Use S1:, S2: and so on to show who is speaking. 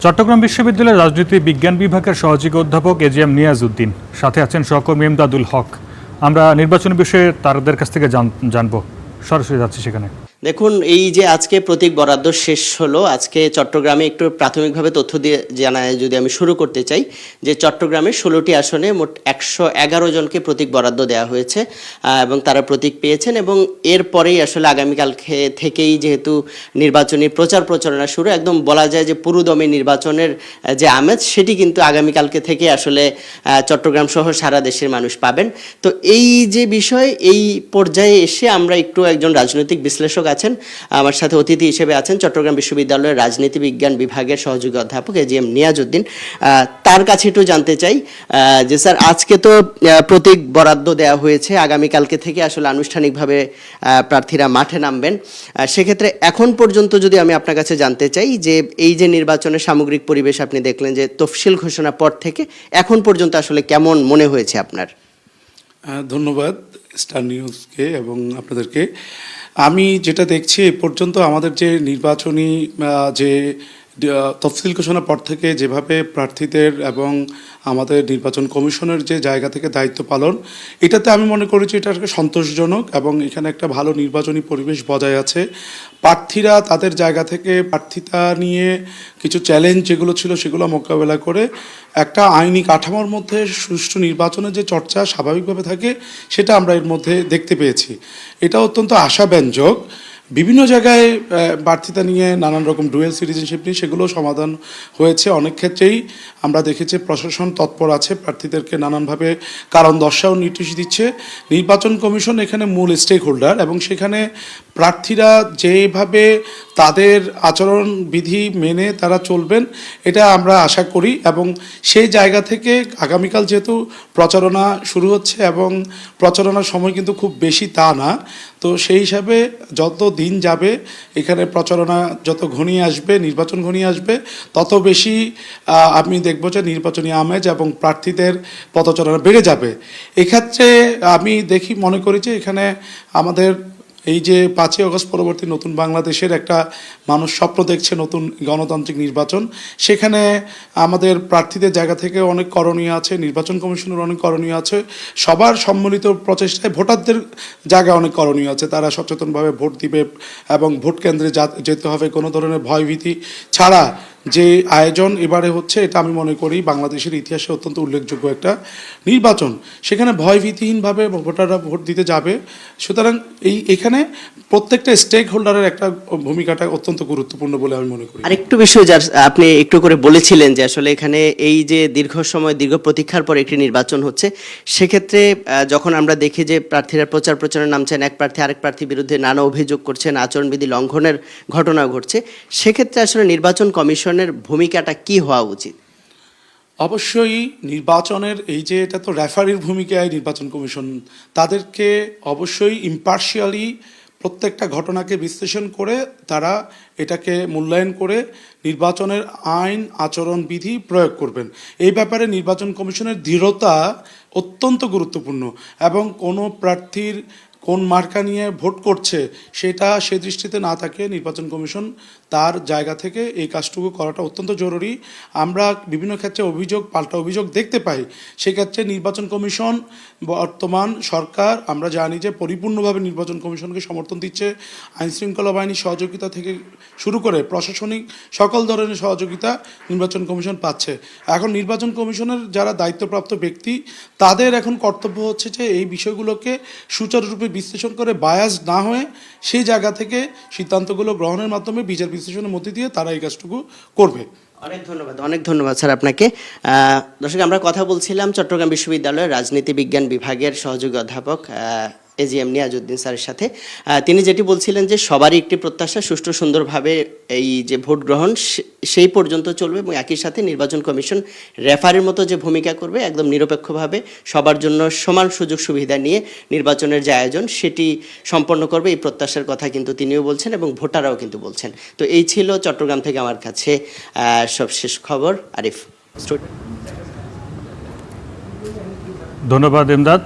S1: চট্টগ্রাম বিশ্ববিদ্যালয়ের রাজনীতি বিজ্ঞান বিভাগের সহযোগী অধ্যাপক এজিএম নিয়াজউদ্দিন, সাথে আছেন সহকর্মী এমদাদুল হক। আমরা নির্বাচন বিষয়ে তাদের কাছ থেকে জানবো, সরাসরি যাচ্ছি সেখানে।
S2: দেখুন, এই যে আজকে প্রতীক বরাদ্দ শেষ হলো, আজকে চট্টগ্রামে একটু প্রাথমিকভাবে তথ্য দিয়ে জানায় যদি আমি শুরু করতে চাই যে চট্টগ্রামে 16টি আসনে মোট 111 জনকে প্রতীক বরাদ্দ দেওয়া হয়েছে এবং তারা প্রতীক পেয়েছেন। এবং এরপরেই আসলে আগামীকাল থেকেই যেহেতু নির্বাচনী প্রচারণা শুরু, একদম বলা যায় যে পুরোদমে নির্বাচনের যে আমেজ সেটি কিন্তু আগামীকালকে থেকে আসলে চট্টগ্রাম সহ সারা দেশের মানুষ পাবেন। তো এই যে বিষয়, এই পর্যায়ে এসে আমরা একটু একজন রাজনৈতিক বিশ্লেষক আছেন আমার সাথে, অতিথি হিসেবে আছেন চট্টগ্রাম বিশ্ববিদ্যালয়ের রাজনীতি বিজ্ঞান বিভাগের সহযোগী অধ্যাপক এজিএম নিয়াজউদ্দিন। তার কাছে একটু জানতে চাই যে স্যার, আজকে তো প্রতীক বরাদ্দ দেওয়া হয়েছে, আগামীকালকে থেকে আসলে আনুষ্ঠানিকভাবে প্রার্থীরা মাঠে নামবেন। সেক্ষেত্রে এখন পর্যন্ত যদি আমি আপনার কাছে জানতে চাই যে এই যে নির্বাচনের সামগ্রিক পরিবেশ আপনি দেখলেন যে তফসিল ঘোষণার পর থেকে এখন পর্যন্ত আসলে কেমন মনে হয়েছে আপনার?
S3: ধন্যবাদ স্টার নিউজকে এবং আপনাদেরকে। আমি যেটা দেখছি এ পর্যন্ত আমাদের যে নির্বাচনী যে তফসিল ঘোষণার পর থেকে যেভাবে প্রার্থীদের এবং আমাদের নির্বাচন কমিশনের যে জায়গা থেকে দায়িত্ব পালন, এটাতে আমি মনে করেছি এটা সন্তোষজনক এবং এখানে একটা ভালো নির্বাচনী পরিবেশ বজায় আছে। প্রার্থীরা তাদের জায়গা থেকে প্রার্থিতা নিয়ে কিছু চ্যালেঞ্জ যেগুলো ছিল সেগুলো মোকাবেলা করে একটা আইনি কাঠামোর মধ্যে সুষ্ঠু নির্বাচনের যে চর্চা স্বাভাবিকভাবে থাকে সেটা আমরা এর মধ্যে দেখতে পেয়েছি। এটা অত্যন্ত আশাব্যঞ্জক। বিভিন্ন জায়গায় প্রার্থিতা নিয়ে নানান রকম ডুয়েল সিটিজেনশিপ নিয়ে সেগুলো সমাধান হয়েছে। অনেক ক্ষেত্রেই আমরা দেখেছি প্রশাসন তৎপর আছে, প্রার্থীদেরকে নানানভাবে কারণ দর্শাও নির্দেশ দিচ্ছে। নির্বাচন কমিশন এখানে মূল স্টেক হোল্ডার এবং সেখানে প্রার্থীরা যেভাবে তাদের আচরণ বিধি মেনে তারা চলবেন এটা আমরা আশা করি। এবং সেই জায়গা থেকে আগামীকাল যেহেতু প্রচারণা শুরু হচ্ছে এবং প্রচারণার সময় কিন্তু খুব বেশি তা না, তো সেই হিসাবে যত দিন যাবে এখানে প্রচারণা যত ঘনিয়ে আসবে, নির্বাচন ঘনিয়ে আসবে, তত বেশি আমি দেখব যে নির্বাচনী আমেজ এবং প্রার্থীদের পদচারণা বেড়ে যাবে। এক্ষেত্রে আমি মনে করি যে এখানে আমাদের এই যে 5ই আগস্ট পরবর্তী নতুন বাংলাদেশের একটা মানুষ স্বপ্ন দেখছে, নতুন গণতান্ত্রিক নির্বাচন, সেখানে আমাদের প্রার্থীদের জায়গা থেকে অনেক করণীয় আছে, নির্বাচন কমিশনের অনেক করণীয় আছে, সবার সম্মিলিত প্রচেষ্টায় ভোটারদের জায়গায় অনেক করণীয় আছে। তারা সচেতনভাবে ভোট দিবে এবং ভোট কেন্দ্রে যেতে হবে কোনো ধরনের ভয়ভীতি ছাড়া। যে আয়োজন এবারে হচ্ছে এটা আমি মনে করি বাংলাদেশের ইতিহাসে অত্যন্ত উল্লেখযোগ্য একটা নির্বাচন। সেখানে ভয়ভীতিহীনভাবে ভোটাররা ভোট দিতে যাবে। সুতরাং এখানে প্রত্যেকটা স্টেক হোল্ডারের একটা ভূমিকাটা অত্যন্ত গুরুত্বপূর্ণ বলে আমি মনে করি।
S2: আরেকটু বিষয় যার আপনি একটু করে বলেছিলেন যে আসলে এখানে এই যে দীর্ঘ প্রতীক্ষার পর একটি নির্বাচন হচ্ছে, সেক্ষেত্রে যখন আমরা দেখি যে প্রার্থীরা প্রচারণা নামছেন, এক প্রার্থী আরেক প্রার্থীর বিরুদ্ধে নানা অভিযোগ করছেন, আচরণবিধি লঙ্ঘনের ঘটনা ঘটছে, সেক্ষেত্রে আসলে নির্বাচন কমিশনের ভূমিকাটা কি হওয়া উচিত?
S3: অবশ্যই নির্বাচনের এই যে এটা তো রেফারির ভূমিকায় নির্বাচন কমিশন, তাদেরকে অবশ্যই ইম্পার্শিয়ালি প্রত্যেকটা ঘটনাকে বিশ্লেষণ করে তারা এটাকে মূল্যায়ন করে নির্বাচনের আইন আচরণ বিধি প্রয়োগ করবেন। এই ব্যাপারে নির্বাচন কমিশনের দৃঢ়তা অত্যন্ত গুরুত্বপূর্ণ এবং কোনো প্রার্থীর কোন মার্কা নিয়ে ভোট করছে সেটা সে দৃষ্টিতে না থাকে নির্বাচন কমিশন তার জায়গা থেকে এই কাজটুকু করাটা অত্যন্ত জরুরি। আমরা বিভিন্ন ক্ষেত্রে পাল্টা অভিযোগ দেখতে পাই, সেক্ষেত্রে নির্বাচন কমিশন বর্তমান সরকার আমরা জানি যে পরিপূর্ণভাবে নির্বাচন কমিশনকে সমর্থন দিচ্ছে। আইনশৃঙ্খলা বাহিনীর সহযোগিতা থেকে শুরু করে প্রশাসনিক সকল ধরনের সহযোগিতা নির্বাচন কমিশন পাচ্ছে। এখন নির্বাচন কমিশনের যারা দায়িত্বপ্রাপ্ত ব্যক্তি তাদের এখন কর্তব্য হচ্ছে যে এই বিষয়গুলোকে সুচারুরূপে বিশ্লেষণ করে বায়াস না হয়ে সেই জায়গা থেকে সিদ্ধান্তগুলো গ্রহণের মাধ্যমে বিচার বিশ্লেষণের মধ্যে দিয়ে তারা এই কাজটুকু করবে।
S2: অনেক ধন্যবাদ স্যার আপনাকে। দর্শক, আমরা কথা বলছিলাম চট্টগ্রাম বিশ্ববিদ্যালয়ের রাজনীতি বিজ্ঞান বিভাগের সহযোগী অধ্যাপক এজিএম নিয়াজউদ্দিন স্যারের সাথে। তিনি যেটি বলছিলেন যে সবারই একটি প্রত্যাশা সুষ্ঠু সুন্দরভাবে এই যে ভোট গ্রহণ সেই পর্যন্ত চলবে এবং একই সাথে নির্বাচন কমিশন রেফারির মতো যে ভূমিকা করবে, একদম নিরপেক্ষভাবে সবার জন্য সমান সুযোগ সুবিধা নিয়ে নির্বাচনের যে আয়োজন সেটি সম্পন্ন করবে, এই প্রত্যাশার কথা কিন্তু তিনিও বলছেন এবং ভোটাররাও কিন্তু বলছেন। তো এই ছিল চট্টগ্রাম থেকে আমার কাছে সবশেষ খবর। আরিফ।
S1: ধন্যবাদ এমদাদ।